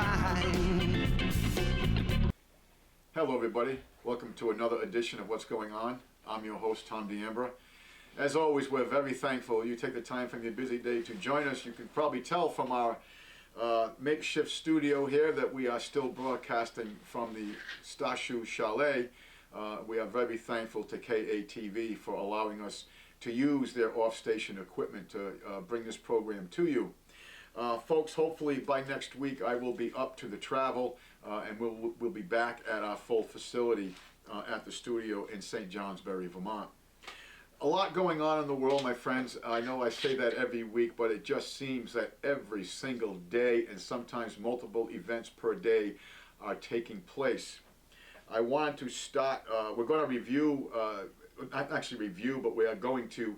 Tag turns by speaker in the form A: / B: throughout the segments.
A: fine.
B: Hello everybody, welcome to another edition of What's Going On. I'm your host, Tom D'Ambra. As always, we're very thankful you take the time from your busy day to join us. You can probably tell from our makeshift studio here that we are still broadcasting from the Stashu Chalet. We are very thankful to KATV for allowing us to use their off-station equipment to bring this program to you. Folks, hopefully by next week I will be up to the travel and we'll be back at our full facility at the studio in St. Johnsbury, Vermont. A lot going on in the world, my friends. I know I say that every week, but it just seems that every single day and sometimes multiple events per day are taking place. I want to start, we're going to review, not actually review, but we are going to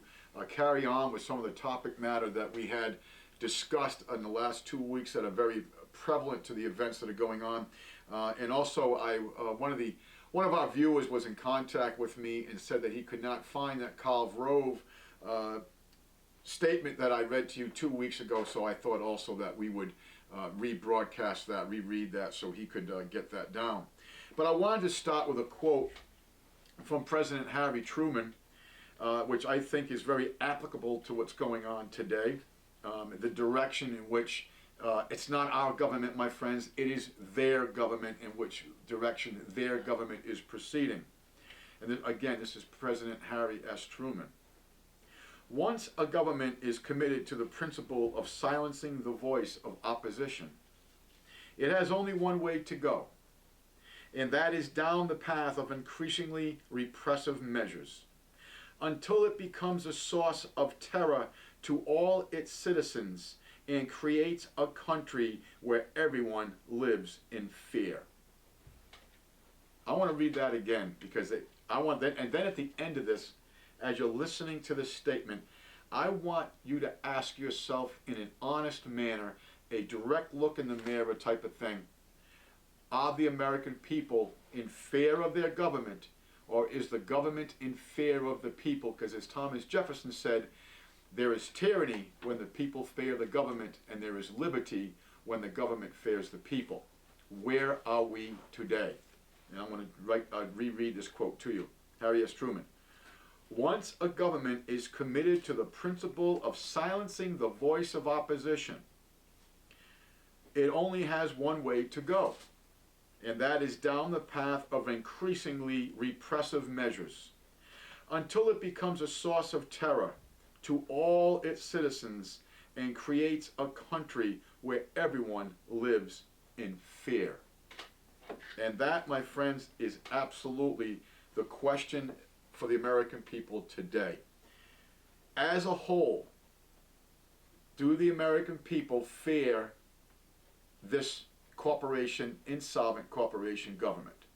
B: carry on with some of the topic matter that we had discussed in the last 2 weeks that are very prevalent to the events that are going on. And also, one of our viewers was in contact with me and said that he could not find that Karl Rove statement that I read to you 2 weeks ago, so I thought also that we would rebroadcast that, reread that, so he could get that down. But I wanted to start with a quote from President Harry Truman, which I think is very applicable to what's going on today. The direction in which it's not our government, my friends, it is their government, in which direction their government is proceeding. And then, again, this is President Harry S. Truman. Once a government is committed to the principle of silencing the voice of opposition, it has only one way to go, and that is down the path of increasingly repressive measures, until it becomes a source of terror to all its citizens and creates a country where everyone lives in fear. I want to read that again because I want that, and then at the end of this, as you're listening to this statement, I want you to ask yourself in an honest manner, a direct look in the mirror type of thing. Are the American people in fear of their government, or is the government in fear of the people? Because as Thomas Jefferson said, there is tyranny when the people fear the government, and there is liberty when the government fears the people. Where are we today? And I'm going to reread this quote to you. Harry S. Truman. Once a government is committed to the principle of silencing the voice of opposition, it only has one way to go, and that is down the path of increasingly repressive measures, until it becomes a source of terror to all its citizens and creates a country where everyone lives in fear. And that, my friends, is absolutely the question for the American people today. As a whole, do the American people fear this corporation, insolvent corporation government?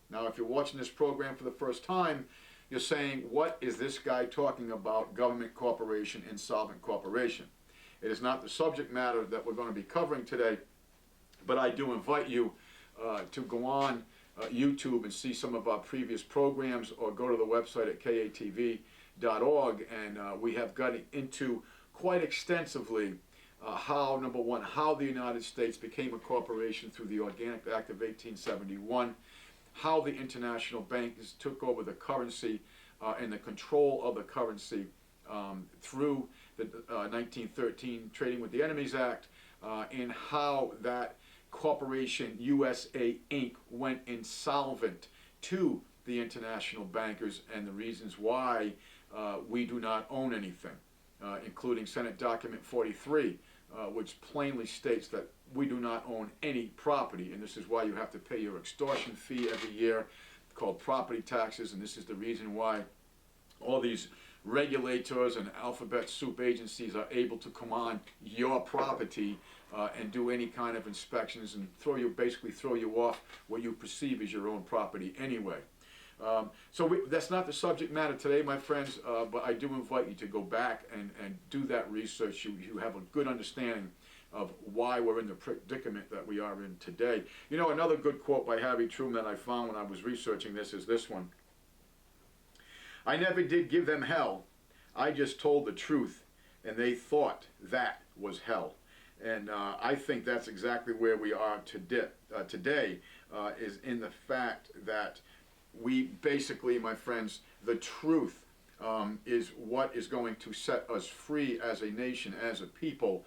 B: Now, if you're watching this program for the first time, you're saying, what is this guy talking about, government corporation, insolvent corporation? It is not the subject matter that we're going to be covering today, but I do invite you to go on YouTube and see some of our previous programs, or go to the website at katv.org, and we have got into quite extensively how, number one, how the United States became a corporation through the Organic Act of 1871, how the international banks took over the currency and the control of the currency through the 1913 Trading with the Enemies Act, and how that corporation USA Inc. went insolvent to the international bankers, and the reasons why we do not own anything, including Senate Document 43, which plainly states that we do not own any property, and this is why you have to pay your extortion fee every year called property taxes, and this is the reason why all these regulators and alphabet soup agencies are able to come on your property and do any kind of inspections and basically throw you off what you perceive as your own property anyway. That's not the subject matter today, my friends, but I do invite you to go back and do that research. You have a good understanding of why we're in the predicament that we are in today. You know, another good quote by Harry Truman that I found when I was researching this is this one. I never did give them hell. I just told the truth, and they thought that was hell. And I think that's exactly where we are today is in the fact that we basically, my friends, the truth is what is going to set us free as a nation, as a people,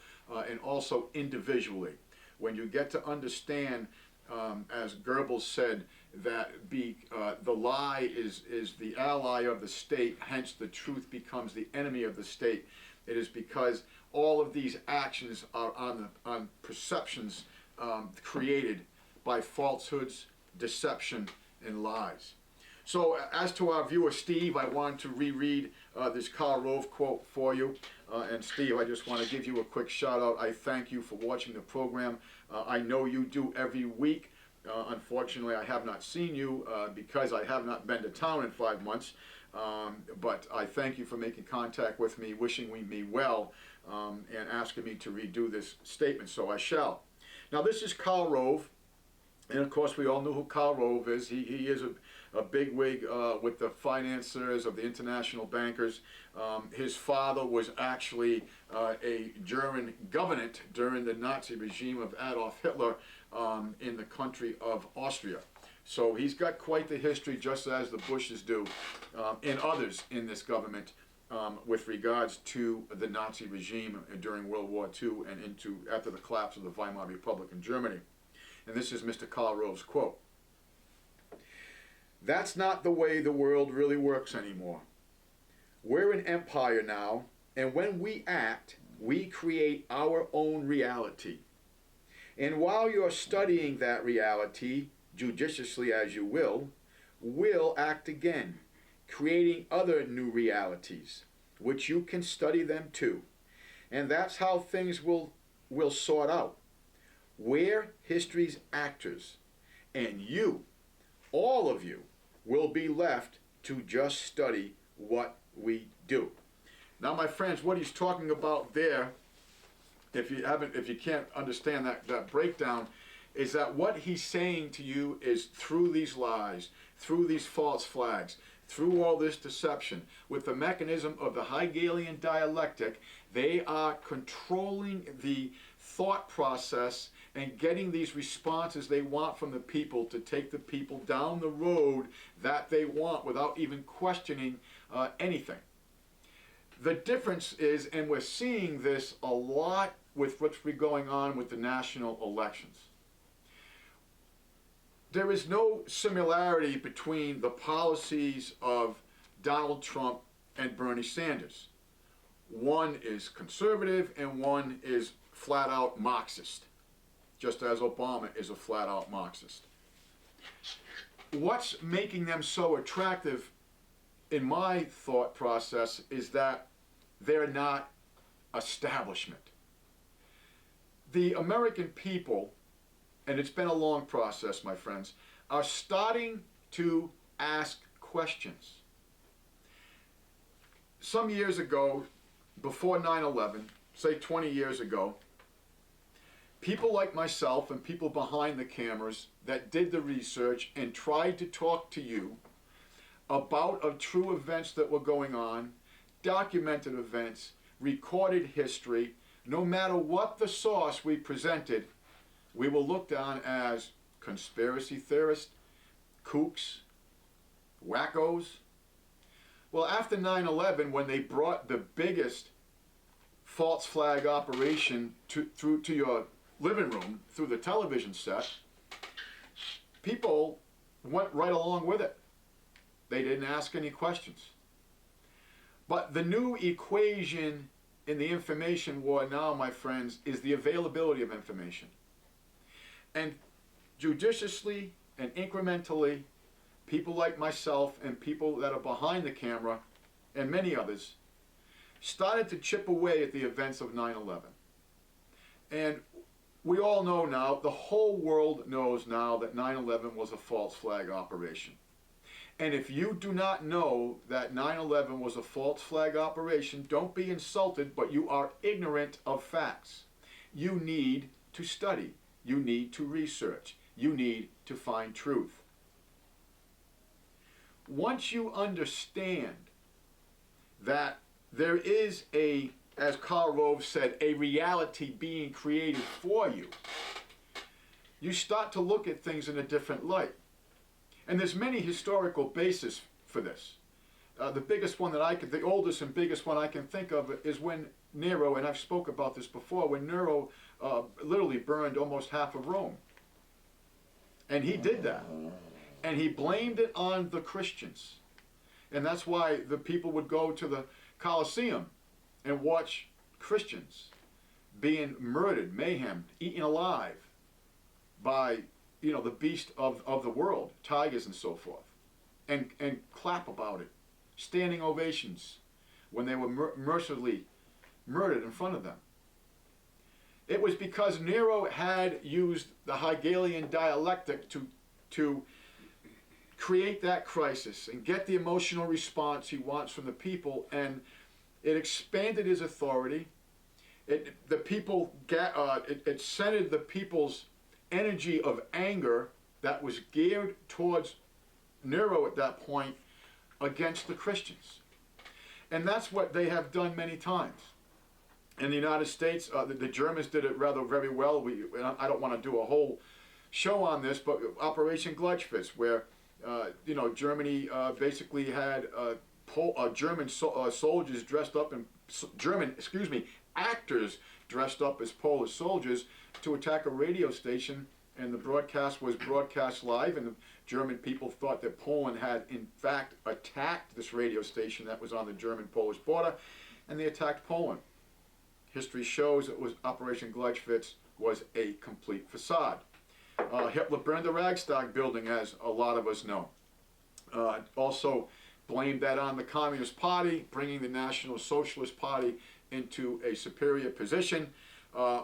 B: and also individually. When you get to understand, as Goebbels said, that the lie is the ally of the state, hence the truth becomes the enemy of the state. It is because all of these actions are on perceptions created by falsehoods, deception, and lies. So as to our viewer Steve, I want to reread this Karl Rove quote for you. And Steve, I just want to give you a quick shout out. I thank you for watching the program. I know you do every week. Unfortunately, I have not seen you because I have not been to town in 5 months. But I thank you for making contact with me, wishing me well, and asking me to redo this statement, so I shall. Now, this is Karl Rove, and of course, we all know who Karl Rove is. He is a bigwig with the financiers of the international bankers. His father was actually a German governor during the Nazi regime of Adolf Hitler in the country of Austria. So he's got quite the history, just as the Bushes do, and others in this government, with regards to the Nazi regime during World War II and after the collapse of the Weimar Republic in Germany. And this is Mr. Karl Rove's quote. "That's not the way the world really works anymore. We're an empire now, and when we act, we create our own reality. And while you're studying that reality, judiciously as you will, we'll act again, creating other new realities, which you can study them too. And that's how things will sort out. We're history's actors, and you, all of you, will be left to just study what we do." Now, my friends, what he's talking about there, if you can't understand that breakdown, is that what he's saying to you is through these lies, through these false flags, through all this deception, with the mechanism of the Hegelian dialectic, they are controlling the thought process and getting these responses they want from the people to take the people down the road that they want without even questioning anything. The difference is, and we're seeing this a lot with what's been going on with the national elections, there is no similarity between the policies of Donald Trump and Bernie Sanders. One is conservative and one is flat out Marxist, just as Obama is a flat out Marxist. What's making them so attractive, in my thought process, is that they're not establishment. The American people, and it's been a long process, my friends, are starting to ask questions. Some years ago, before 9/11, say 20 years ago, people like myself and people behind the cameras that did the research and tried to talk to you about true events that were going on, documented events, recorded history, no matter what the source we presented, we were looked on as conspiracy theorists, kooks, wackos. Well, after 9/11, when they brought the biggest false flag operation through to your living room, through the television set, people went right along with it. They didn't ask any questions. But the new equation in the information war now, my friends, is the availability of information. And judiciously and incrementally, people like myself and people that are behind the camera and many others started to chip away at the events of 9/11. And we all know now, the whole world knows now, that 9/11 was a false flag operation. And if you do not know that 9/11 was a false flag operation, don't be insulted, but you are ignorant of facts. You need to study. You need to research. You need to find truth. Once you understand that there is a as Karl Rove said, a reality being created for you, you start to look at things in a different light. And there's many historical bases for this. The biggest one that the oldest and biggest one I can think of is when Nero, and I've spoke about this before, when Nero literally burned almost half of Rome. And he did that. And he blamed it on the Christians. And that's why the people would go to the Colosseum and watch Christians being murdered, mayhem, eaten alive by, the beast of the world, tigers and so forth, and clap about it. Standing ovations when they were mercilessly murdered in front of them. It was because Nero had used the Hegelian dialectic to create that crisis and get the emotional response he wants from the people, and it expanded his authority. It centered the people's energy of anger that was geared towards Nero at that point against the Christians. And that's what they have done many times. In the United States, the Germans did it rather very well. I don't want to do a whole show on this, but Operation Gleichfitz, where Germany basically had German soldiers dressed up in actors dressed up as Polish soldiers to attack a radio station, and the broadcast was broadcast live, and the German people thought that Poland had in fact attacked this radio station that was on the German-Polish border, and they attacked Poland. History shows it was Operation Gleichfitz was a complete facade. Hitler burned the Reichstag building, as a lot of us know. Also blamed that on the Communist Party, bringing the National Socialist Party into a superior position,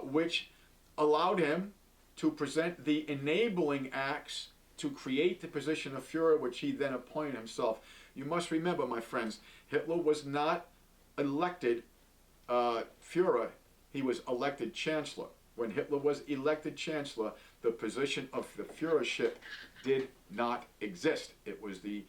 B: which allowed him to present the enabling acts to create the position of Fuhrer, which he then appointed himself. You must remember, my friends, Hitler was not elected Fuhrer. He was elected Chancellor. When Hitler was elected Chancellor, the position of the Führership did not exist. It was the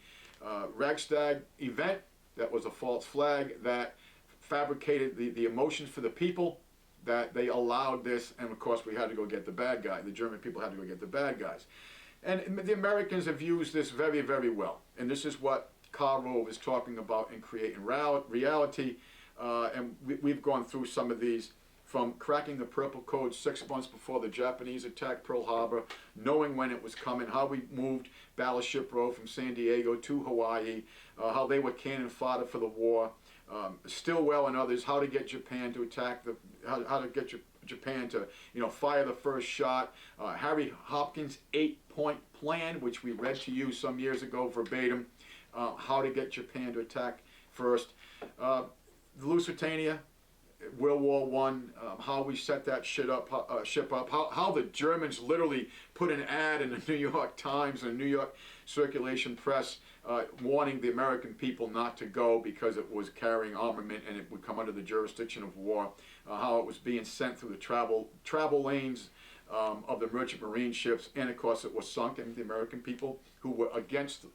B: Reichstag event that was a false flag that fabricated the emotions for the people, that they allowed this, and of course we had to go get the bad guy. The German people had to go get the bad guys. And the Americans have used this very, very well. And this is what Karl Rove is talking about in creating reality. And we've gone through some of these, from cracking the Purple Code 6 months before the Japanese attacked Pearl Harbor, knowing when it was coming, how we moved Battleship Row from San Diego to Hawaii, how they were cannon fodder for the war, Stilwell and others, how to get Japan to attack how to get Japan to fire the first shot, Harry Hopkins' 8-point plan, which we read to you some years ago verbatim, how to get Japan to attack first, the Lusitania, World War One, how we set that ship up, how the Germans literally put an ad in the New York Times and the New York circulation press warning the American people not to go because it was carrying armament and it would come under the jurisdiction of war, how it was being sent through the travel lanes of the merchant marine ships, and of course it was sunk, and the American people who were against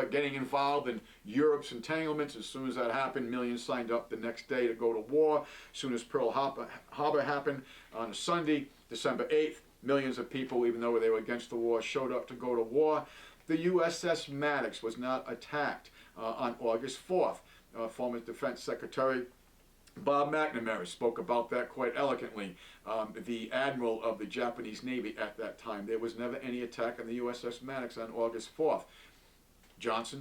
B: getting involved in Europe's entanglements, as soon as that happened, millions signed up the next day to go to war. As soon as Pearl Harbor happened on a Sunday, December 8th, millions of people, even though they were against the war, showed up to go to war. The USS Maddox was not attacked on August 4th. Former Defense Secretary Bob McNamara spoke about that quite eloquently. The admiral of the Japanese Navy at that time. There was never any attack on the USS Maddox on August 4th.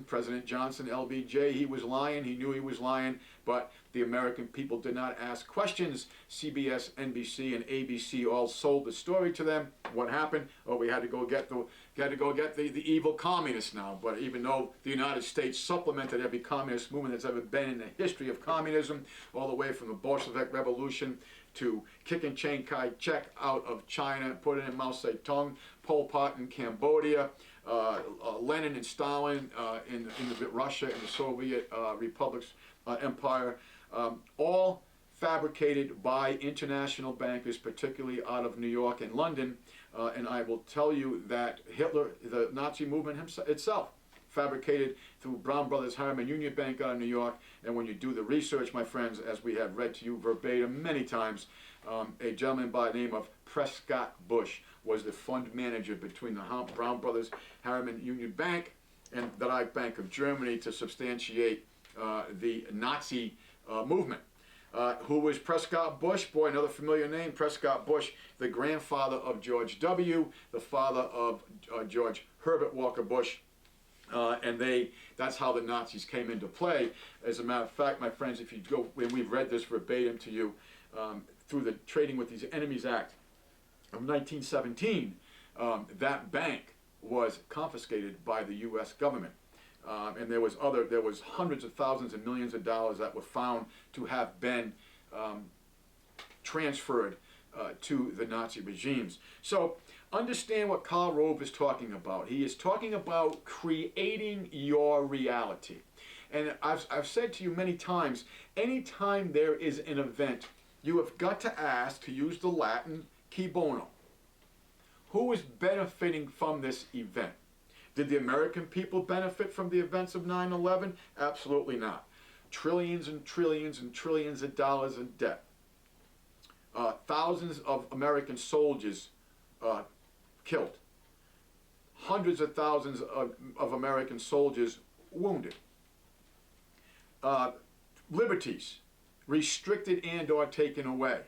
B: President Johnson, LBJ, he was lying. He knew he was lying, but the American people did not ask questions. CBS, NBC, and ABC all sold the story to them. What happened? Oh, we had to go get the evil communists now. But even though the United States supplemented every communist movement that's ever been in the history of communism, all the way from the Bolshevik Revolution to kicking Chiang Kai-shek out of China, putting in Mao Zedong, Pol Pot in Cambodia, Lenin and Stalin in Russia and the Soviet republics empire, all fabricated by international bankers, particularly out of New York and London. And I will tell you that Hitler, the Nazi movement itself, fabricated through Brown Brothers Harriman Union Bank out of New York. And when you do the research, my friends, as we have read to you verbatim many times, a gentleman by the name of Prescott Bush was the fund manager between the Brown Brothers Harriman Union Bank and the Reich Bank of Germany to substantiate the Nazi movement. Who was Prescott Bush? Boy, another familiar name, Prescott Bush, the grandfather of George W., the father of George Herbert Walker Bush. That's how the Nazis came into play. As a matter of fact, my friends, if you go, and we've read this verbatim to you, through the Trading with These Enemies Act of 1917, that bank was confiscated by the U.S. government. And there was hundreds of thousands and millions of dollars that were found to have been transferred to the Nazi regimes. So understand what Karl Rove is talking about. He is talking about creating your reality. And I've said to you many times, anytime there is an event, you have got to ask, to use the Latin, qui bono. Who is benefiting from this event? Did the American people benefit from the events of 9/11? Absolutely not. Trillions and trillions and trillions of dollars in debt. Thousands of American soldiers killed. Hundreds of thousands of American soldiers wounded. Liberties restricted and or taken away.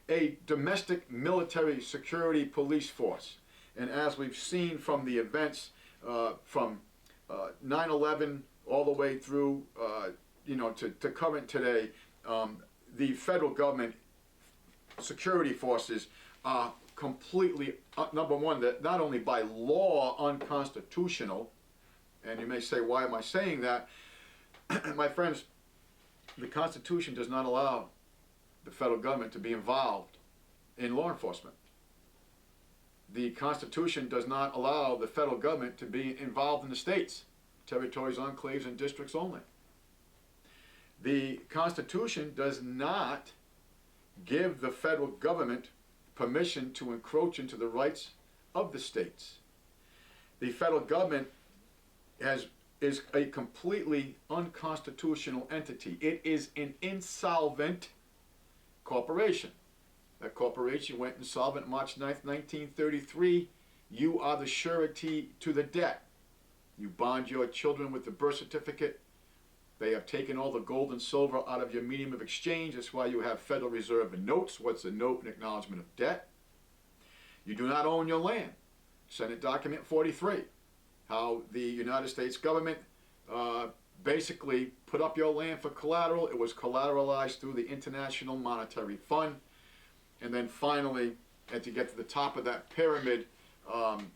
B: A domestic military security police force. And as we've seen from the events from 9/11 all the way through, to current today, the federal government security forces are completely, number one, that not only by law unconstitutional, and you may say, why am I saying that? My friends, the Constitution does not allow the federal government to be involved in law enforcement. The Constitution does not allow the federal government to be involved in the states, territories, enclaves, and districts only. The Constitution does not give the federal government permission to encroach into the rights of the states. The federal government is a completely unconstitutional entity. It is an insolvent corporation. That corporation went insolvent March 9th, 1933. You are the surety to the debt. You bond your children with the birth certificate. They have taken all the gold and silver out of your medium of exchange. That's why you have Federal Reserve notes. What's a note? An acknowledgement of debt. You do not own your land. Senate Document 43. How the United States government basically put up your land for collateral. It was collateralized through the International Monetary Fund. And then finally, and to get to the top of that pyramid,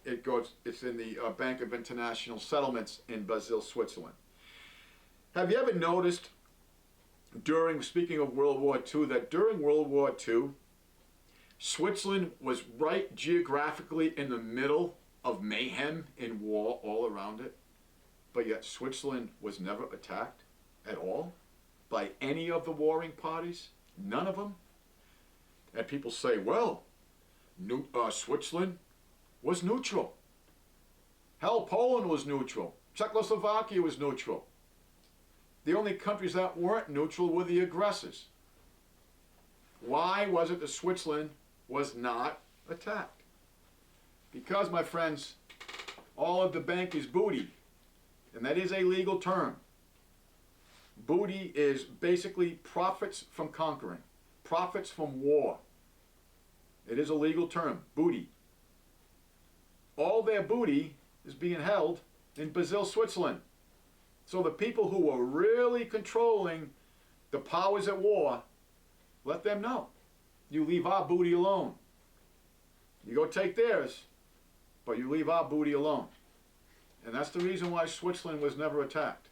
B: it's in the Bank of International Settlements in Basel, Switzerland. Have you ever noticed speaking of World War II, that during World War II, Switzerland was right geographically in the middle of mayhem and war all around it, but yet Switzerland was never attacked at all by any of the warring parties? None of them? And people say, well, Switzerland was neutral. Hell, Poland was neutral. Czechoslovakia was neutral. The only countries that weren't neutral were the aggressors. Why was it that Switzerland was not attacked? Because, my friends, all of the bank is booty, and that is a legal term. Booty is basically profits from conquering, profits from war. It is a legal term, booty. All their booty is being held in Basel, Switzerland. So the people who were really controlling the powers at war, let them know. You leave our booty alone. You go take theirs, but you leave our booty alone. And that's the reason why Switzerland was never attacked.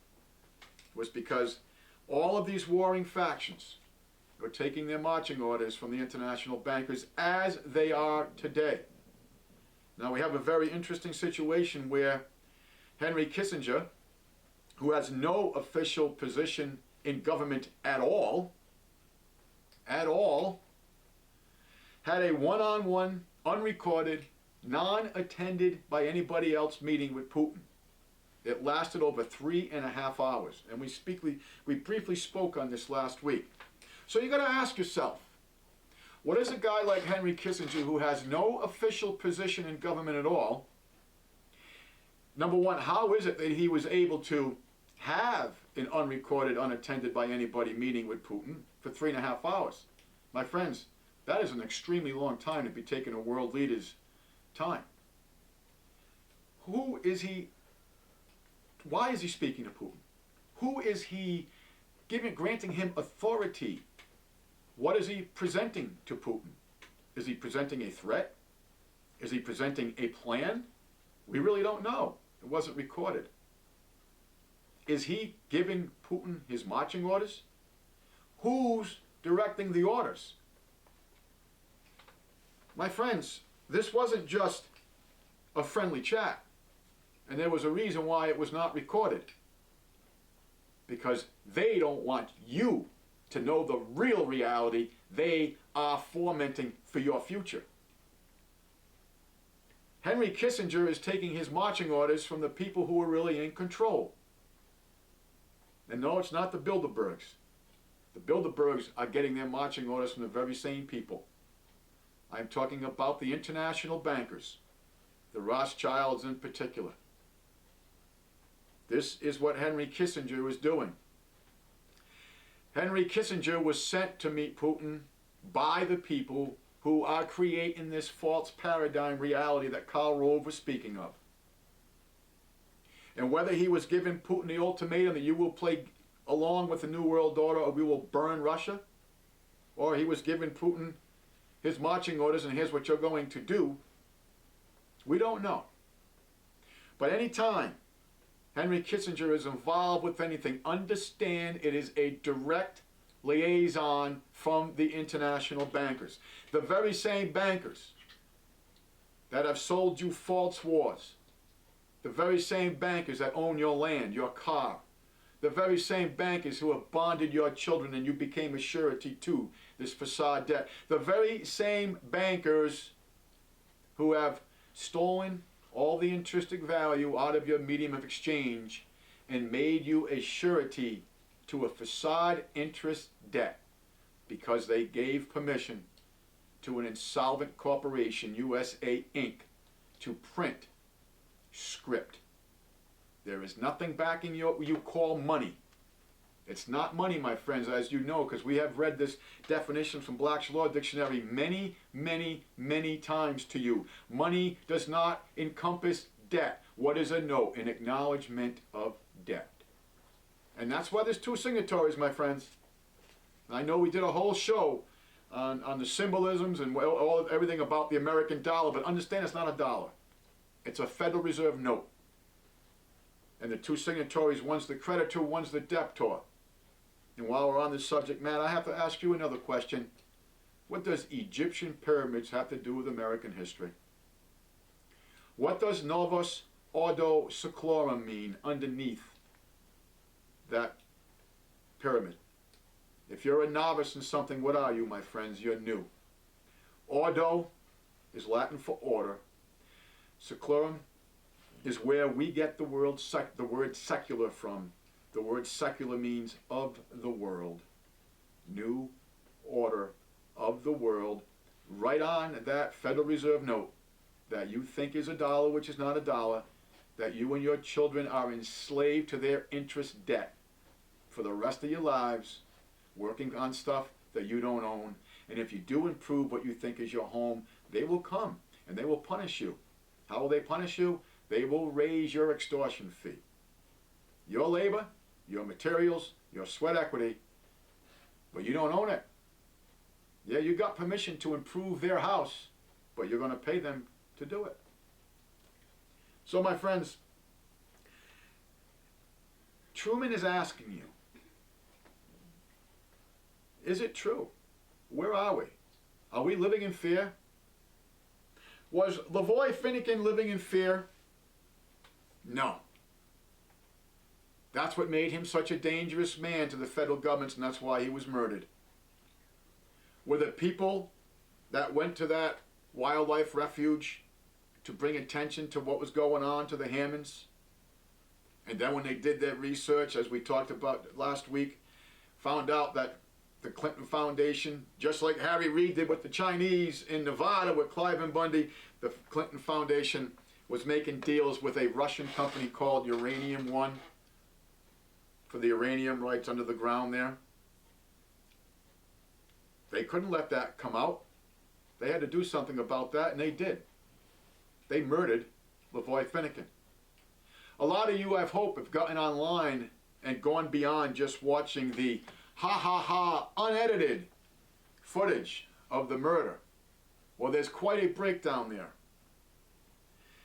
B: Was because all of these warring factions were taking their marching orders from the international bankers as they are today. Now we have a very interesting situation where Henry Kissinger, who has no official position in government at all, had a one-on-one, unrecorded, non-attended by anybody else meeting with Putin. It lasted over 3.5 hours, and we briefly spoke on this last week. So you got to ask yourself, what is a guy like Henry Kissinger, who has no official position in government at all? Number one, how is it that he was able to have an unrecorded, unattended by anybody meeting with Putin for 3.5 hours? My friends, that is an extremely long time to be taking a world leader's time. Who is he? Why is he speaking to Putin? Who is he granting him authority? What is he presenting to Putin? Is he presenting a threat? Is he presenting a plan? We really don't know. It wasn't recorded. Is he giving Putin his marching orders? Who's directing the orders? My friends, this wasn't just a friendly chat. And there was a reason why it was not recorded. Because they don't want you to know the real reality they are fomenting for your future. Henry Kissinger is taking his marching orders from the people who are really in control. And no, it's not the Bilderbergs. The Bilderbergs are getting their marching orders from the very same people. I'm talking about the international bankers, the Rothschilds in particular. This is what Henry Kissinger was doing. Henry Kissinger was sent to meet Putin by the people who are creating this false paradigm reality that Karl Rove was speaking of. And whether he was giving Putin the ultimatum that you will play along with the New World Order or we will burn Russia, or he was giving Putin his marching orders and here's what you're going to do, we don't know. But any time Henry Kissinger is involved with anything, understand it is a direct liaison from the international bankers. The very same bankers that have sold you false wars. The very same bankers that own your land, your car. The very same bankers who have bonded your children and you became a surety to this facade debt. The very same bankers who have stolen all the intrinsic value out of your medium of exchange and made you a surety to a facade interest debt because they gave permission to an insolvent corporation, USA Inc., to print script. There is nothing backing what you call money. It's not money, my friends, as you know, because we have read this definition from Black's Law Dictionary many, many, many times to you. Money does not encompass debt. What is a note? An acknowledgement of debt. And that's why there's two signatories, my friends. I know we did a whole show on the symbolisms and everything about the American dollar, but understand it's not a dollar. It's a Federal Reserve note. And the two signatories, one's the creditor, one's the debtor. And while we're on this subject matter, I have to ask you another question. What does Egyptian pyramids have to do with American history? What does Novus Ordo Seclorum mean underneath that pyramid? If you're a novice in something, what are you, my friends? You're new. Ordo is Latin for order. Seclorum is where we get the word secular from. The word secular means of the world. New order of the world. Right on that Federal Reserve note that you think is a dollar, which is not a dollar, that you and your children are enslaved to their interest debt for the rest of your lives, working on stuff that you don't own. And if you do improve what you think is your home, they will come and they will punish you. How will they punish you? They will raise your extortion fee. Your labor, your materials, your sweat equity, but you don't own it. Yeah, you got permission to improve their house, but you're going to pay them to do it. So, my friends, Truman is asking you, is it true? Where are we? Are we living in fear? Was Lavoy Finnegan living in fear? No. That's what made him such a dangerous man to the federal government, and that's why he was murdered. Were the people that went to that wildlife refuge to bring attention to what was going on to the Hammonds? And then when they did their research, as we talked about last week, found out that the Clinton Foundation, just like Harry Reid did with the Chinese in Nevada with Cliven Bundy, the Clinton Foundation was making deals with a Russian company called Uranium One for the uranium rights under the ground there. They couldn't let that come out. They had to do something about that, and they did. They murdered Lavoy Finicum. A lot of you, I hope, have gotten online and gone beyond just watching the ha unedited footage of the murder. Well, there's quite a breakdown there.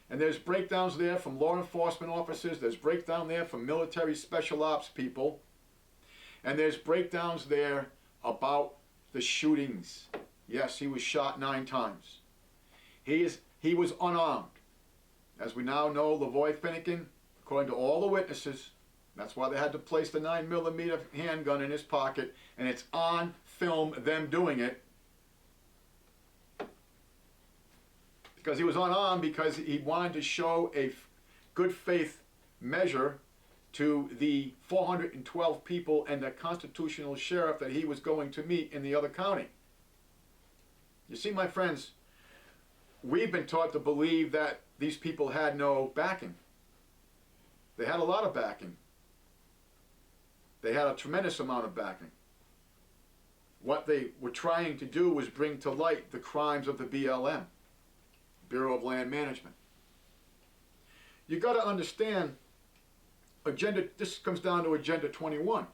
B: And there's breakdowns there from law enforcement officers, there's breakdown there from military special ops people, and there's breakdowns there about the shootings. Yes, he was shot 9 times. He was unarmed. As we now know, Lavoy Finicum, according to all the witnesses, that's why they had to place the 9mm handgun in his pocket, and it's on film, them doing it. Because he was unarmed, because he wanted to show a good faith measure to the 412 people and the constitutional sheriff that he was going to meet in the other county. You see, my friends, we've been taught to believe that these people had no backing. They had a lot of backing. They had a tremendous amount of backing. What they were trying to do was bring to light the crimes of the BLM, Bureau of Land Management. You got to understand, this comes down to Agenda 21.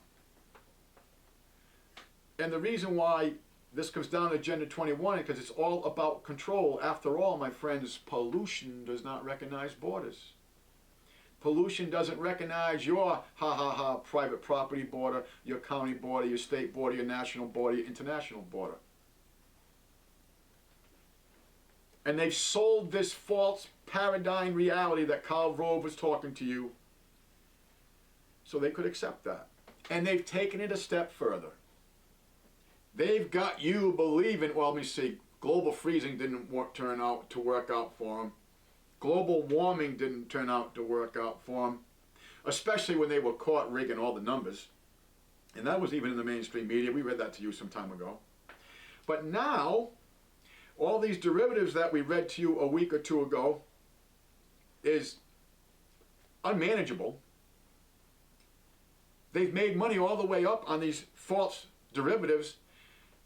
B: And the reason why this comes down to Agenda 21 is because it's all about control. After all, my friends, pollution does not recognize borders. Pollution doesn't recognize your private property border, your county border, your state border, your national border, your international border. And they've sold this false paradigm reality that Karl Rove was talking to you so they could accept that. And they've taken it a step further. They've got you believing, well, let me see, global freezing didn't turn out to work out for them. Global warming didn't turn out to work out for them, especially when they were caught rigging all the numbers. And that was even in the mainstream media. We read that to you some time ago. But now, all these derivatives that we read to you a week or two ago is unmanageable. They've made money all the way up on these false derivatives,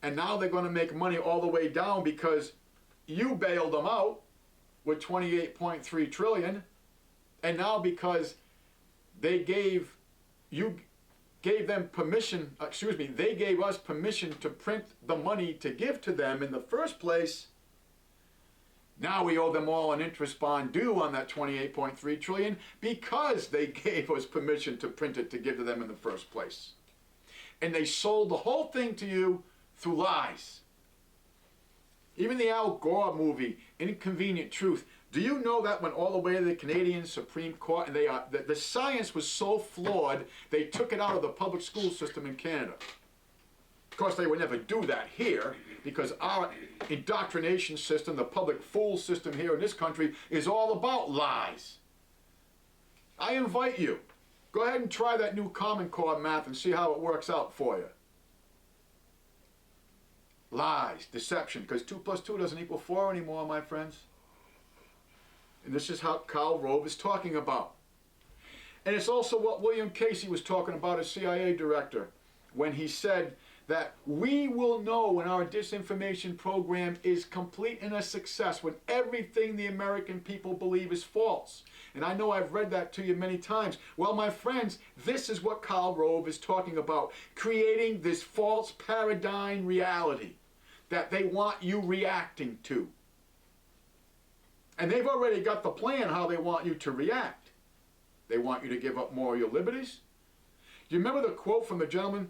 B: and now they're going to make money all the way down because you bailed them out with 28.3 trillion, and now because they gave them permission, they gave us permission to print the money to give to them in the first place. Now we owe them all an interest bond due on that 28.3 trillion because they gave us permission to print it to give to them in the first place. And they sold the whole thing to you through lies. Even the Al Gore movie, Inconvenient Truth. Do you know that went all the way to the Canadian Supreme Court, and the science was so flawed, they took it out of the public school system in Canada? Of course, they would never do that here, because our indoctrination system, the public fool system here in this country, is all about lies. I invite you, go ahead and try that new Common Core math and see how it works out for you. Lies, deception, because 2 plus 2 doesn't equal 4 anymore, my friends. And this is how Karl Rove is talking about. And it's also what William Casey was talking about as CIA director when he said that we will know when our disinformation program is complete and a success, when everything the American people believe is false. And I know I've read that to you many times. Well, my friends, this is what Karl Rove is talking about, creating this false paradigm reality that they want you reacting to. And they've already got the plan how they want you to react. They want you to give up more of your liberties. Do you remember the quote from the gentleman?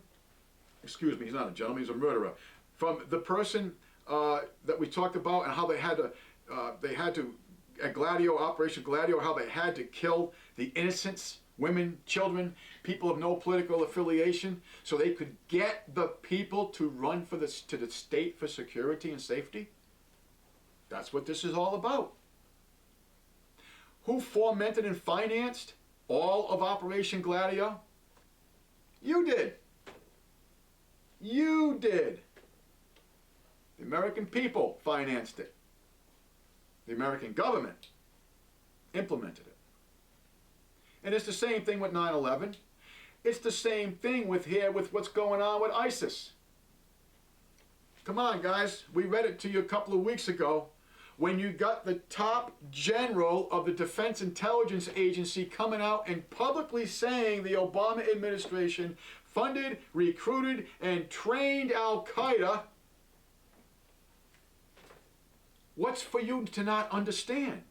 B: Excuse me, he's not a gentleman, he's a murderer. From the person that we talked about and how they had to, at Gladio, Operation Gladio, how they had to kill the innocents, women, children, people of no political affiliation, so they could get the people to run to the state for security and safety? That's what this is all about. Who fomented and financed all of Operation Gladio? You did. You did. The American people financed it. The American government implemented it. And it's the same thing with 9/11. It's the same thing with what's going on with ISIS. Come on, guys. We read it to you a couple of weeks ago when you got the top general of the Defense Intelligence Agency coming out and publicly saying the Obama administration funded, recruited, and trained Al-Qaeda. What's for you to not understand?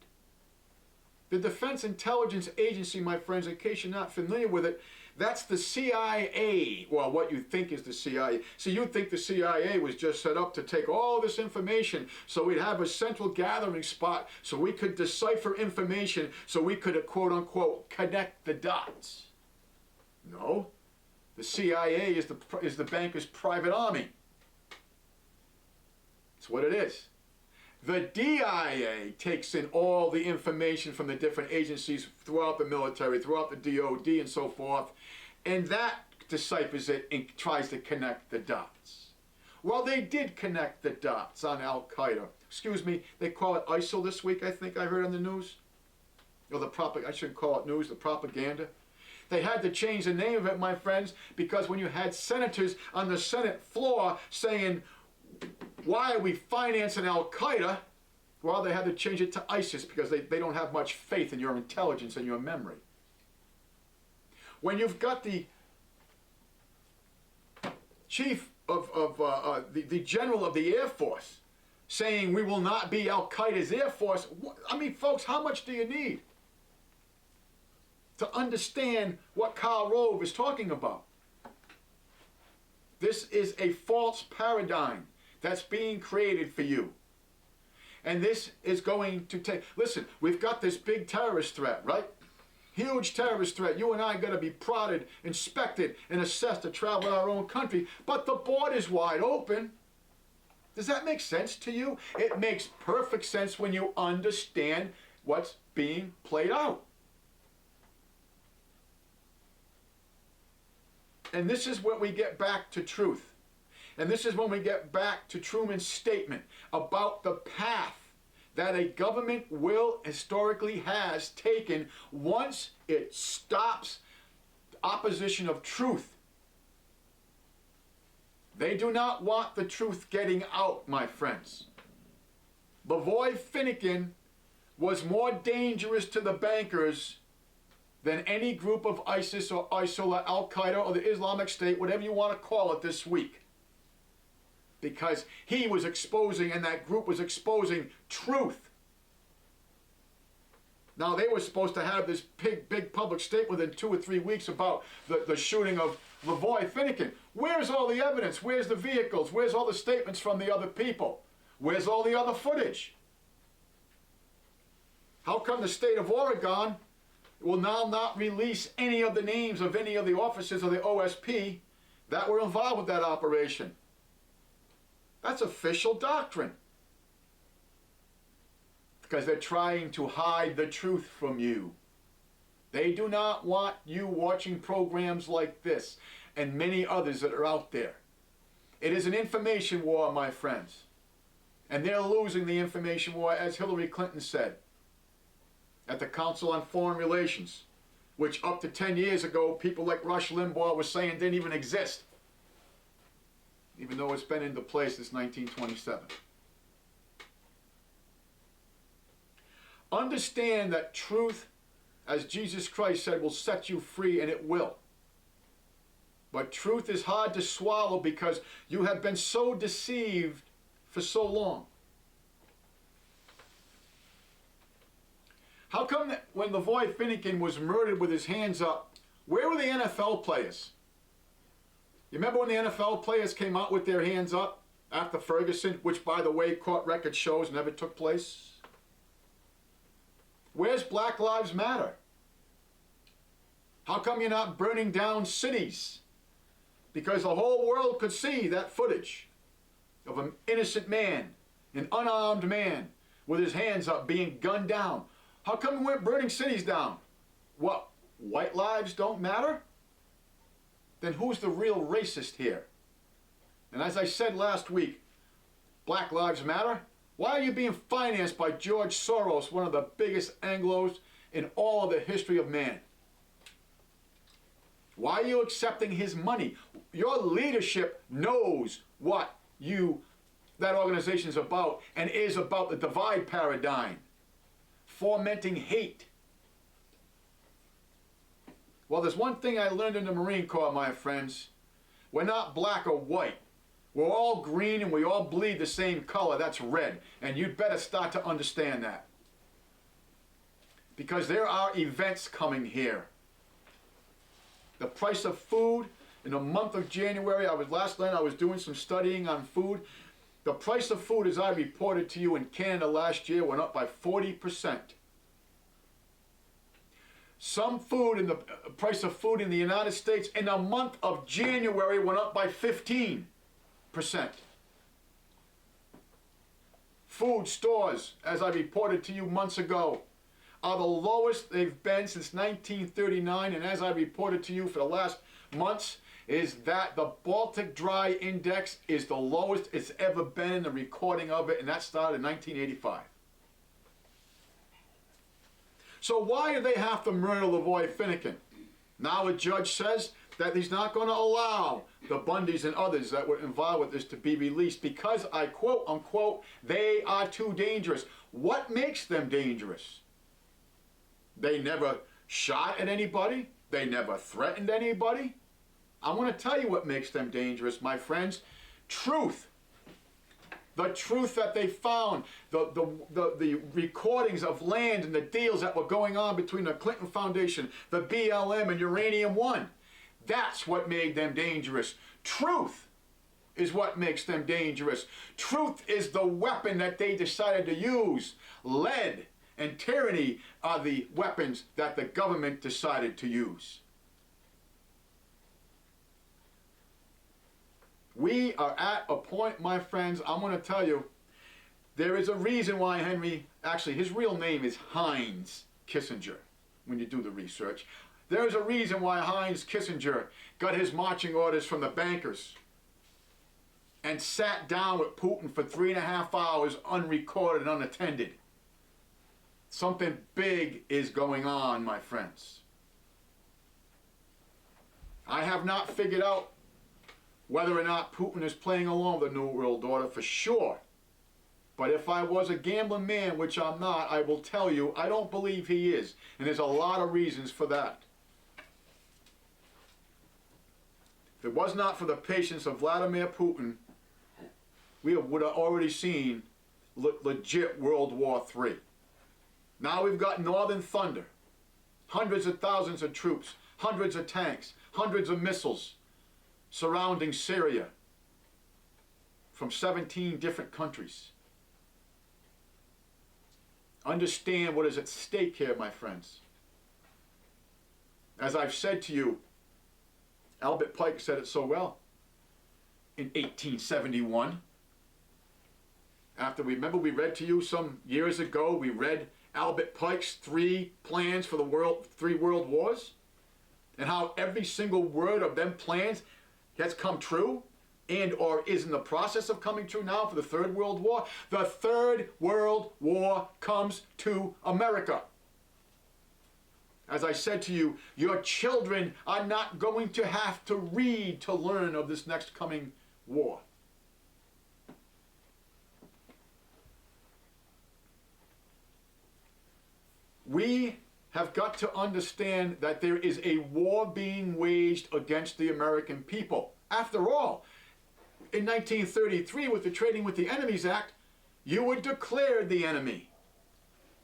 B: The Defense Intelligence Agency, my friends, in case you're not familiar with it, that's the CIA. Well, what you think is the CIA. See, you think the CIA was just set up to take all this information so we'd have a central gathering spot so we could decipher information so we could, quote unquote, connect the dots. No. The CIA is the banker's private army. That's what it is. The DIA takes in all the information from the different agencies throughout the military, throughout the DOD and so forth, and that deciphers it and tries to connect the dots. Well, they did connect the dots on Al-Qaeda. Excuse me, they call it ISIL this week, I think I heard on the news. Or I shouldn't call it news, the propaganda. They had to change the name of it, my friends, because when you had senators on the Senate floor saying, why are we financing Al-Qaeda? Well, they had to change it to ISIS because they don't have much faith in your intelligence and your memory. When you've got the chief of the general of the Air Force saying we will not be Al-Qaeda's Air Force, I mean, folks, how much do you need to understand what Karl Rove is talking about? This is a false paradigm that's being created for you. And this is going to take... Listen, we've got this big terrorist threat, right? Huge terrorist threat. You and I are going to be prodded, inspected, and assessed to travel in our own country. But the border's wide open. Does that make sense to you? It makes perfect sense when you understand what's being played out. And this is when we get back to truth. And this is when we get back to Truman's statement about the path that a government will historically has taken once it stops opposition of truth. They do not want the truth getting out, my friends. Lavoy Finnegan was more dangerous to the bankers than any group of ISIS or ISIL or Al-Qaeda or the Islamic State, whatever you want to call it this week. Because he was exposing, and that group was exposing truth. Now, they were supposed to have this big public statement within 2 or 3 weeks about the shooting of Lavoy Finnegan. Where's all the evidence? Where's the vehicles? Where's all the statements from the other people? Where's all the other footage? How come the state of Oregon will now not release any of the names of any of the officers of the OSP that were involved with that operation? That's official doctrine. Because they're trying to hide the truth from you. They do not want you watching programs like this and many others that are out there. It is an information war, my friends. And they're losing the information war, as Hillary Clinton said at the Council on Foreign Relations, which up to 10 years ago, people like Rush Limbaugh were saying didn't even exist, even though it's been into place since 1927. Understand that truth, as Jesus Christ said, will set you free, and it will. But truth is hard to swallow because you have been so deceived for so long. How come that when Lavoy Finnegan was murdered with his hands up, where were the NFL players? You remember when the NFL players came out with their hands up after Ferguson, which, by the way, court record shows never took place? Where's Black Lives Matter? How come you're not burning down cities? Because the whole world could see that footage of an innocent man, an unarmed man, with his hands up being gunned down. How come we weren't burning cities down? What white lives don't matter, then who's the real racist here? And as I said last week, Black Lives Matter? Why are you being financed by George Soros, one of the biggest Anglos in all of the history of man? Why are you accepting his money? Your leadership knows what that organization is about, and is about the divide paradigm, fomenting hate. Well, there's one thing I learned in the Marine Corps, my friends. We're not black or white. We're all green and we all bleed the same color. That's red. And you'd better start to understand that. Because there are events coming here. The price of food in the month of January, last night I was doing some studying on food. The price of food, as I reported to you in Canada last year, went up by 40%. Some food, in the price of food in the United States in the month of January went up by 15%. Food stores, as I reported to you months ago, are the lowest they've been since 1939, and as I reported to you for the last months, is that the Baltic Dry Index is the lowest it's ever been in the recording of it, and that started in 1985. So why do they have to murder Lavoy Finicum? Now a judge says that he's not going to allow the Bundys and others that were involved with this to be released because, I quote unquote, they are too dangerous. What makes them dangerous? They never shot at anybody. They never threatened anybody. I want to tell you what makes them dangerous, my friends. Truth. The truth that they found, the recordings of land and the deals that were going on between the Clinton Foundation, the BLM, and Uranium One. That's what made them dangerous. Truth is what makes them dangerous. Truth is the weapon that they decided to use. Lead and tyranny are the weapons that the government decided to use. We are at a point, my friends, I'm going to tell you, there is a reason why actually his real name is Heinz Kissinger, when you do the research. There is a reason why Heinz Kissinger got his marching orders from the bankers and sat down with Putin for 3.5 hours unrecorded and unattended. Something big is going on, my friends. I have not figured out whether or not Putin is playing along with the New World Order for sure. But if I was a gambling man, which I'm not, I will tell you, I don't believe he is. And there's a lot of reasons for that. If it was not for the patience of Vladimir Putin, we would have already seen legit World War III. Now we've got Northern Thunder. Hundreds of thousands of troops, hundreds of tanks, hundreds of missiles surrounding Syria from 17 different countries. Understand what is at stake here, my friends. As I've said to you, Albert Pike said it so well in 1871. We read to you some years ago, we read Albert Pike's 3 plans for the 3 world wars, and how every single word of them plans has come true and or is in the process of coming true now for the 3rd World War. The 3rd World War comes to America. As I said to you, your children are not going to have to read to learn of this next coming war. We have got to understand that there is a war being waged against the American people. After all, in 1933, with the Trading with the Enemies Act, you were declared the enemy.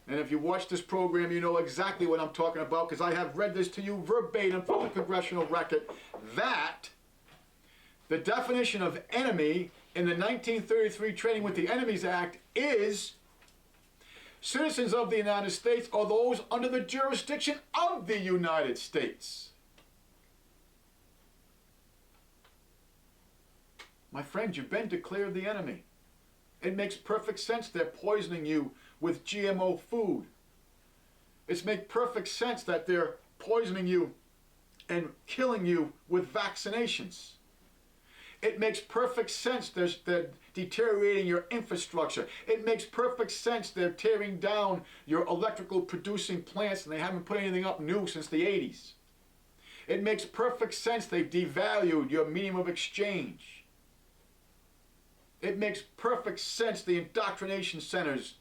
B: And if you watch this program, you know exactly what I'm talking about, because I have read this to you verbatim from the Congressional Record, that the definition of enemy in the 1933 Trading with the Enemies Act is citizens of the United States or those under the jurisdiction of the United States. My friend, you've been declared the enemy. It makes perfect sense they're poisoning you with GMO food. It makes perfect sense that they're poisoning you and killing you with vaccinations. It makes perfect sense they're deteriorating your infrastructure. It makes perfect sense they're tearing down your electrical producing plants and they haven't put anything up new since the 80s. It makes perfect sense they've devalued your medium of exchange. It makes perfect sense the indoctrination centers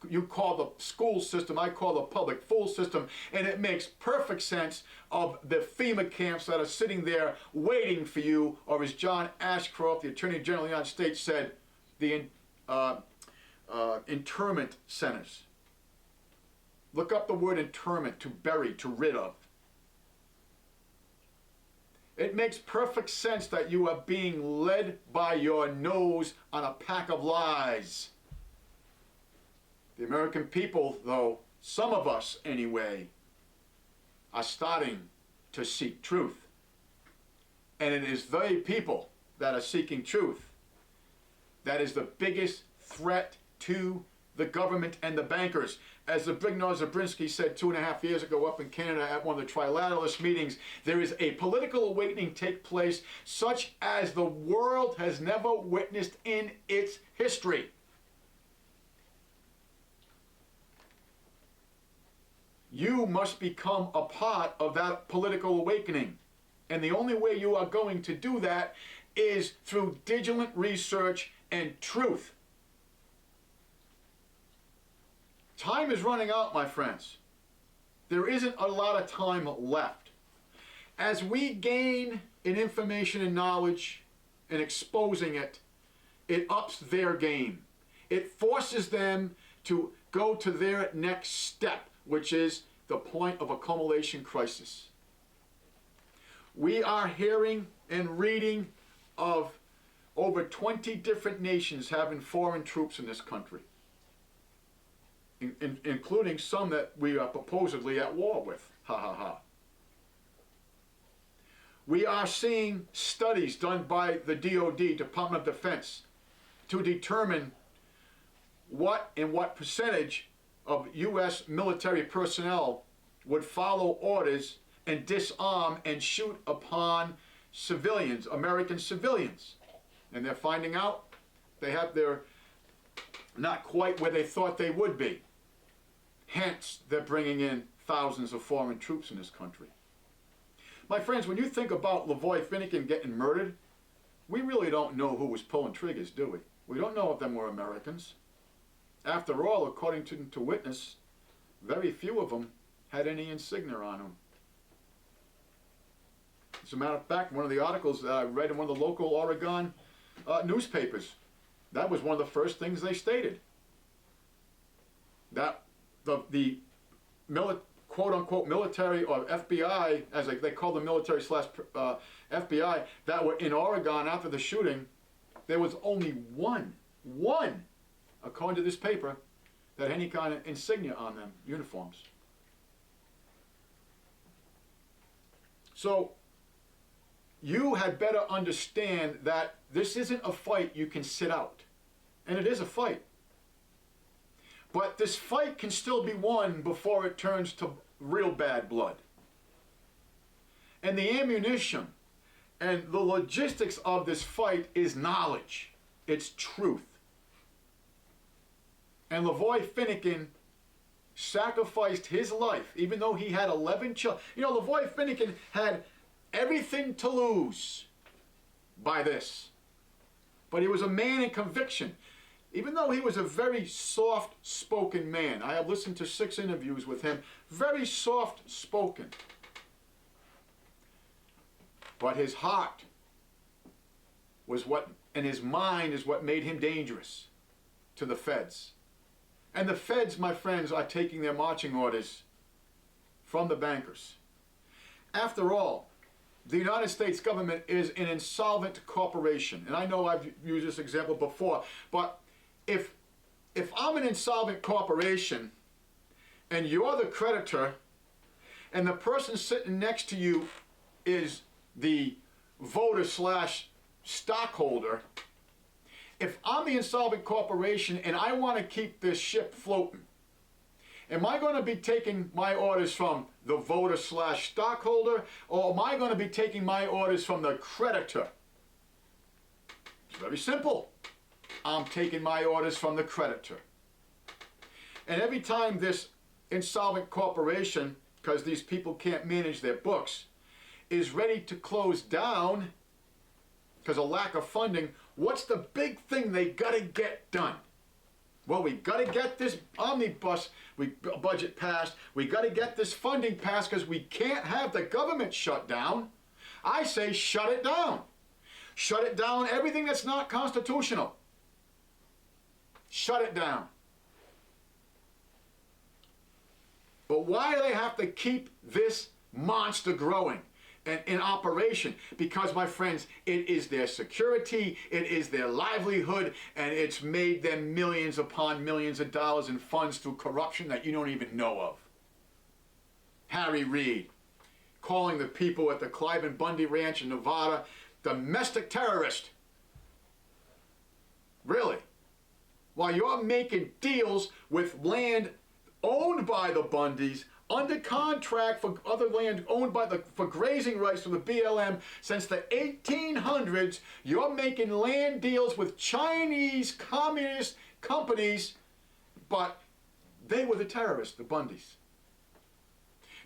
B: you call the school system, I call the public fool system, and it makes perfect sense of the FEMA camps that are sitting there waiting for you, or as John Ashcroft, the Attorney General of the United States, said, the internment centers. Look up the word interment, to bury, to rid of. It makes perfect sense that you are being led by your nose on a pack of lies. The American people, though, some of us anyway, are starting to seek truth. And it is they people that are seeking truth that is the biggest threat to the government and the bankers. As the Brignoir Zabriskie said 2.5 years ago up in Canada at one of the trilateralist meetings, there is a political awakening take place such as the world has never witnessed in its history. You must become a part of that political awakening. And the only way you are going to do that is through diligent research and truth. Time is running out, my friends. There isn't a lot of time left. As we gain in information and knowledge and exposing it, it ups their game. It forces them to go to their next step, which is the point of accumulation crisis. We are hearing and reading of over 20 different nations having foreign troops in this country, including some that we are supposedly at war with. Ha ha ha. We are seeing studies done by the DoD, Department of Defense, to determine what and what percentage of U.S. military personnel would follow orders and disarm and shoot upon civilians, American civilians. And they're finding out they're not quite where they thought they would be. Hence, they're bringing in thousands of foreign troops in this country. My friends, when you think about Lavoy Finnegan getting murdered, we really don't know who was pulling triggers, do we? We don't know if them were Americans. After all, according to witness, very few of them had any insignia on them. As a matter of fact, one of the articles that I read in one of the local Oregon newspapers, that was one of the first things they stated. That the quote-unquote military, or FBI, as they call the military slash FBI, that were in Oregon after the shooting, there was only one, according to this paper, that had any kind of insignia on them, uniforms. So, you had better understand that this isn't a fight you can sit out. And it is a fight. But this fight can still be won before it turns to real bad blood. And the ammunition and the logistics of this fight is knowledge. It's truth. And Lavoy Finnegan sacrificed his life, even though he had 11 children. You know, Lavoy Finnegan had everything to lose by this. But he was a man in conviction. Even though he was a very soft-spoken man. I have listened to 6 interviews with him. Very soft-spoken. But his heart was what, and his mind is what made him dangerous to the feds. And the feds, my friends, are taking their marching orders from the bankers. After all, the United States government is an insolvent corporation. And I know I've used this example before, but if I'm an insolvent corporation and you're the creditor and the person sitting next to you is the voter slash stockholder, if I'm the insolvent corporation and I want to keep this ship floating, Am I going to be taking my orders from the voter slash stockholder, or am I going to be taking my orders from the creditor? It's very simple. I'm taking my orders from the creditor. And every time this insolvent corporation, because these people can't manage their books, is ready to close down because of lack of funding, what's the big thing they got to get done? Well, we got to get this omnibus budget passed. We got to get this funding passed because we can't have the government shut down. I say shut it down. Shut it down, everything that's not constitutional. Shut it down. But why do they have to keep this monster growing and in operation? Because, my friends, it is their security, it is their livelihood, and it's made them millions upon millions of dollars in funds through corruption that you don't even know of. Harry Reid calling the people at the Cliven Bundy Ranch in Nevada domestic terrorist. Really? While you're making deals with land owned by the Bundys, under contract for other land owned by for grazing rights to the BLM since the 1800s, you're making land deals with Chinese communist companies, but they were the terrorists, the Bundys.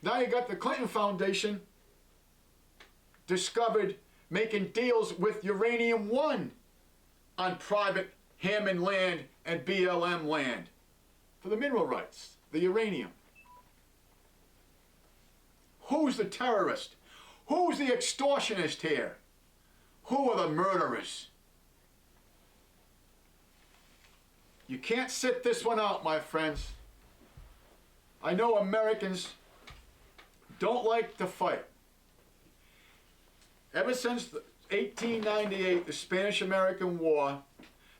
B: Now you got the Clinton Foundation discovered making deals with Uranium One on private Hammond land and BLM land for the mineral rights, the uranium. Who's the terrorist? Who's the extortionist here? Who are the murderers? You can't sit this one out, my friends. I know Americans don't like to fight. Ever since 1898, the Spanish-American War,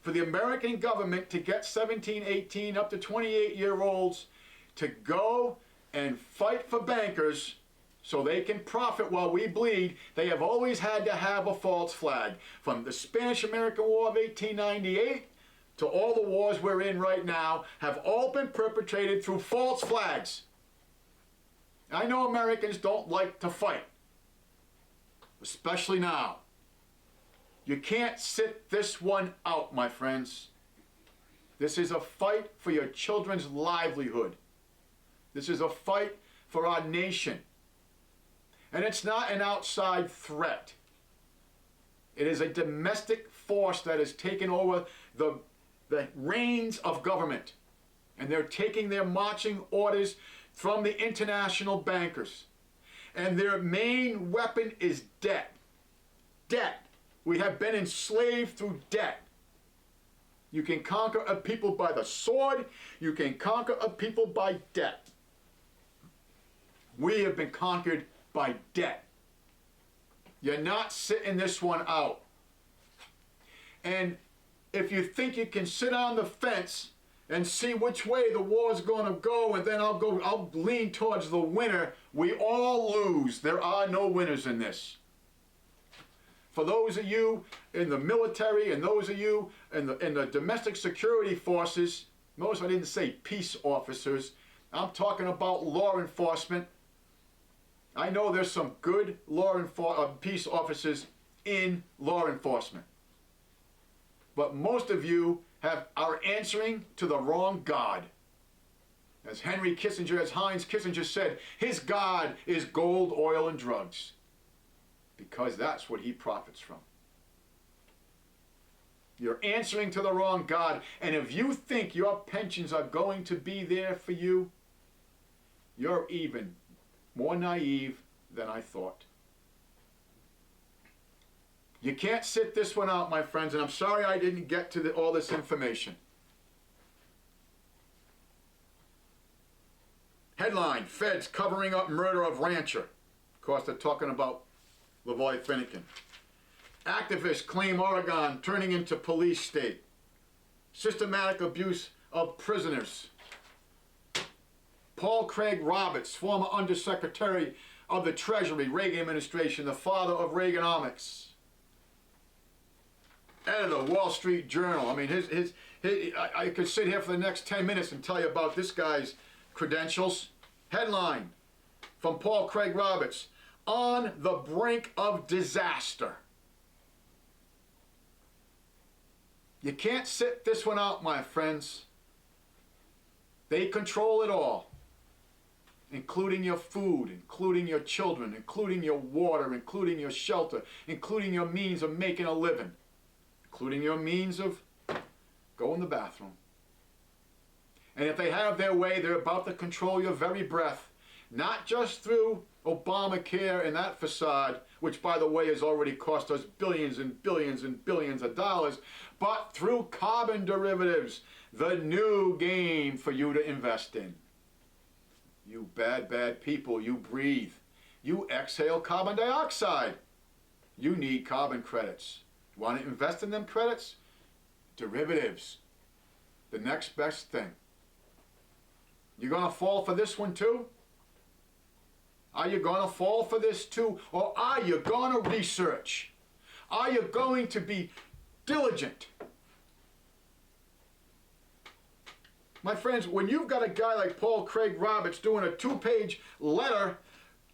B: for the American government to get 17, 18, up to 28-year-olds to go and fight for bankers so they can profit while we bleed, they have always had to have a false flag. From the Spanish-American War of 1898 to all the wars we're in right now have all been perpetrated through false flags. I know Americans don't like to fight, especially now. You can't sit this one out, my friends. This is a fight for your children's livelihood. This is a fight for our nation. And it's not an outside threat. It is a domestic force that has taken over the reins of government. And they're taking their marching orders from the international bankers. And their main weapon is debt. Debt. We have been enslaved through debt. You can conquer a people by the sword. You can conquer a people by debt. We have been conquered by debt. You're not sitting this one out. And if you think you can sit on the fence and see which way the war's going to go, and then I'll lean towards the winner, we all lose. There are no winners in this. For those of you in the military and those of you in the domestic security forces, notice I didn't say peace officers, I'm talking about law enforcement. I know there's some good peace officers in law enforcement. But most of you are answering to the wrong God. As Heinz Kissinger said, his God is gold, oil, and drugs. Because that's what he profits from. You're answering to the wrong God. And if you think your pensions are going to be there for you, you're even more naive than I thought. You can't sit this one out, my friends, and I'm sorry I didn't get to all this information. Headline, Feds covering up murder of rancher. Of course, they're talking about Lavoy Finnecane. Activists claim Oregon turning into police state. Systematic abuse of prisoners. Paul Craig Roberts, former Undersecretary of the Treasury, Reagan administration, the father of Reaganomics. Editor, Wall Street Journal. I mean, I could sit here for the next 10 minutes and tell you about this guy's credentials. Headline from Paul Craig Roberts, on the brink of disaster. You can't sit this one out, my friends. They control it all, including your food, including your children, including your water, including your shelter, including your means of making a living, including your means of going to the bathroom. And if they have their way, they're about to control your very breath, not just through Obamacare and that facade, which, by the way, has already cost us billions and billions and billions of dollars, but through carbon derivatives, the new game for you to invest in. You bad, bad people, you breathe. You exhale carbon dioxide. You need carbon credits. Want to invest in them credits? Derivatives. The next best thing. You gonna fall for this one too? Are you gonna fall for this too? Or are you gonna research? Are you going to be diligent? My friends, when you've got a guy like Paul Craig Roberts doing a 2-page letter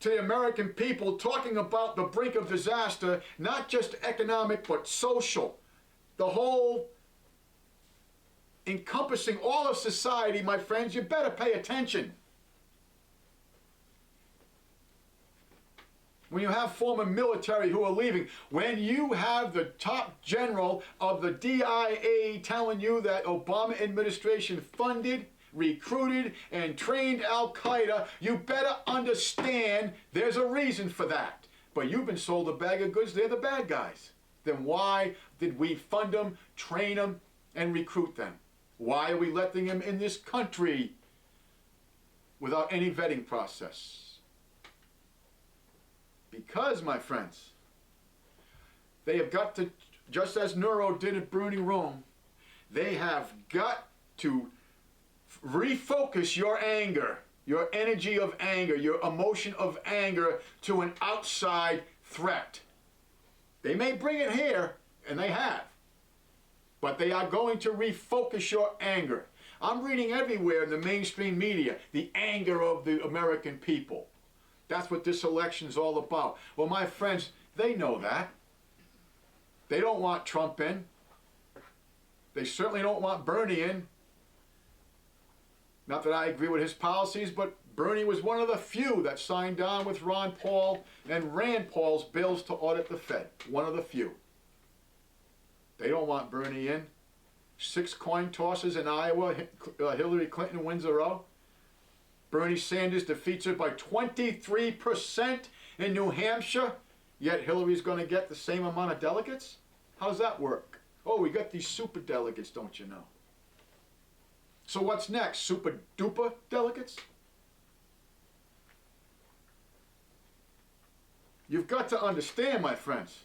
B: to the American people talking about the brink of disaster, not just economic but social, the whole encompassing all of society, my friends, you better pay attention. When you have former military who are leaving, when you have the top general of the DIA telling you that Obama administration funded, recruited, and trained Al-Qaeda, you better understand there's a reason for that. But you've been sold a bag of goods, they're the bad guys. Then why did we fund them, train them, and recruit them? Why are we letting them in this country without any vetting process? Because, my friends, they have got to, just as Nero did at Burning Rome, they have got to refocus your anger, your energy of anger, your emotion of anger to an outside threat. They may bring it here, and they have, but they are going to refocus your anger. I'm reading everywhere in the mainstream media, the anger of the American people. That's what this election is all about. Well, my friends, they know that. They don't want Trump in. They certainly don't want Bernie in. Not that I agree with his policies, but Bernie was one of the few that signed on with Ron Paul and Rand Paul's bills to audit the Fed. One of the few. They don't want Bernie in. 6 coin tosses in Iowa. Hillary Clinton wins a row. Bernie Sanders defeats her by 23% in New Hampshire, yet Hillary's going to get the same amount of delegates? How does that work? Oh, we got these super delegates, don't you know? So what's next? Super duper delegates? You've got to understand, my friends,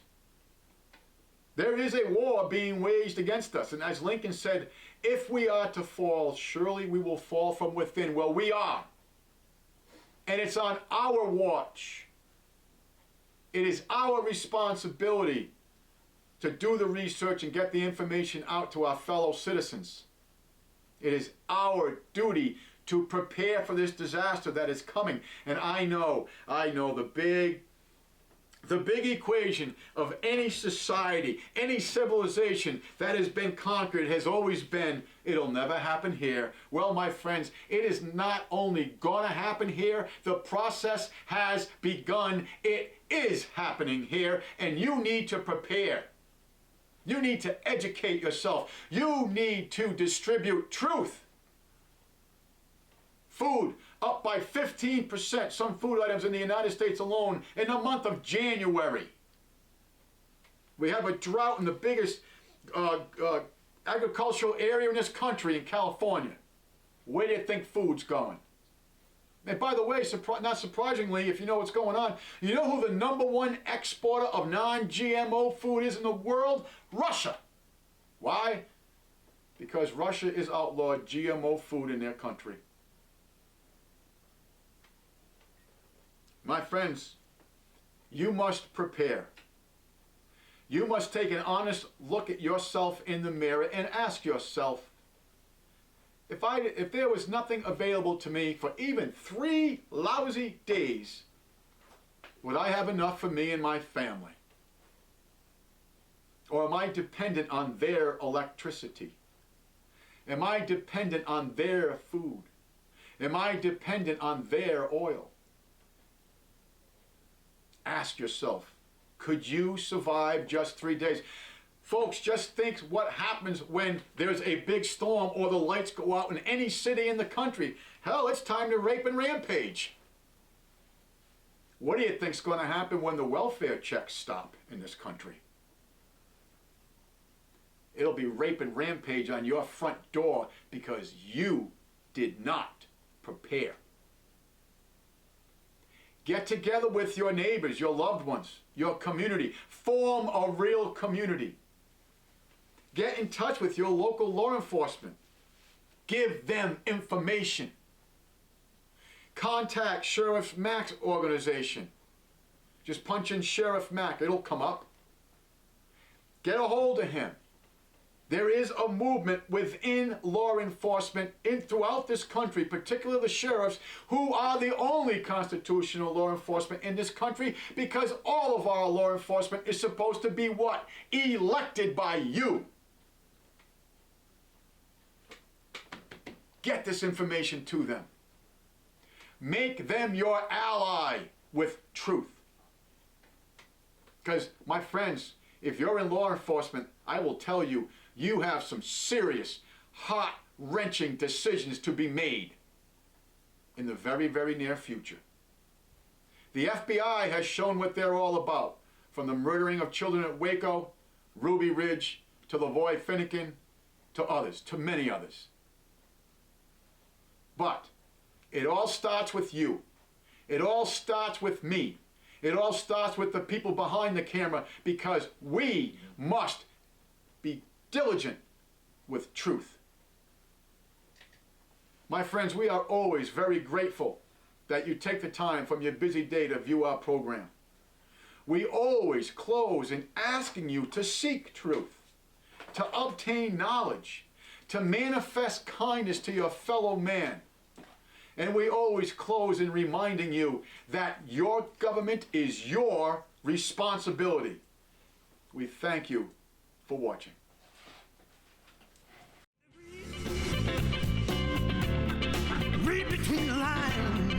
B: there is a war being waged against us. And as Lincoln said, if we are to fall, surely we will fall from within. Well, we are. And it's on our watch. It is our responsibility to do the research and get the information out to our fellow citizens. It is our duty to prepare for this disaster that is coming. And I know the big equation of any society, any civilization that has been conquered has always been, it'll never happen here. Well, my friends, it is not only gonna happen here, the process has begun. It is happening here, and you need to prepare. You need to educate yourself. You need to distribute truth. Food up by 15%, some food items in the United States alone in the month of January. We have a drought in the biggest agricultural area in this country, in California. Where do you think food's going? And by the way, not surprisingly, if you know what's going on, you know who the #1 exporter of non-GMO food is in the world? Russia. Why? Because Russia is outlawed GMO food in their country. My friends, you must prepare. You must take an honest look at yourself in the mirror and ask yourself, if there was nothing available to me for even 3 lousy days, would I have enough for me and my family? Or am I dependent on their electricity? Am I dependent on their food? Am I dependent on their oil? Ask yourself, could you survive just 3 days? Folks, just think what happens when there's a big storm or the lights go out in any city in the country. Hell, it's time to rape and rampage. What do you think's going to happen when the welfare checks stop in this country? It'll be rape and rampage on your front door because you did not prepare. Get together with your neighbors, your loved ones, your community. Form a real community. Get in touch with your local law enforcement. Give them information. Contact Sheriff Mack's organization. Just punch in Sheriff Mack, it'll come up. Get a hold of him. There is a movement within law enforcement throughout this country, particularly the sheriffs, who are the only constitutional law enforcement in this country, because all of our law enforcement is supposed to be what? Elected by you. Get this information to them. Make them your ally with truth. Because, my friends, if you're in law enforcement, I will tell you, you have some serious, heart-wrenching decisions to be made in the very, very near future. The FBI has shown what they're all about, from the murdering of children at Waco, Ruby Ridge, to Lavoy Finney, to others, to many others. But it all starts with you. It all starts with me. It all starts with the people behind the camera, because we must be diligent with truth. My friends, we are always very grateful that you take the time from your busy day to view our program. We always close in asking you to seek truth, to obtain knowledge, to manifest kindness to your fellow man. And we always close in reminding you that your government is your responsibility. We thank you for watching.
A: Read between the lines.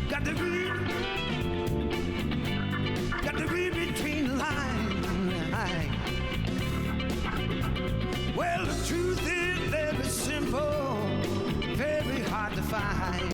A: Got to read. Got to read between the lines. Well, the truth is very simple, very hard to find.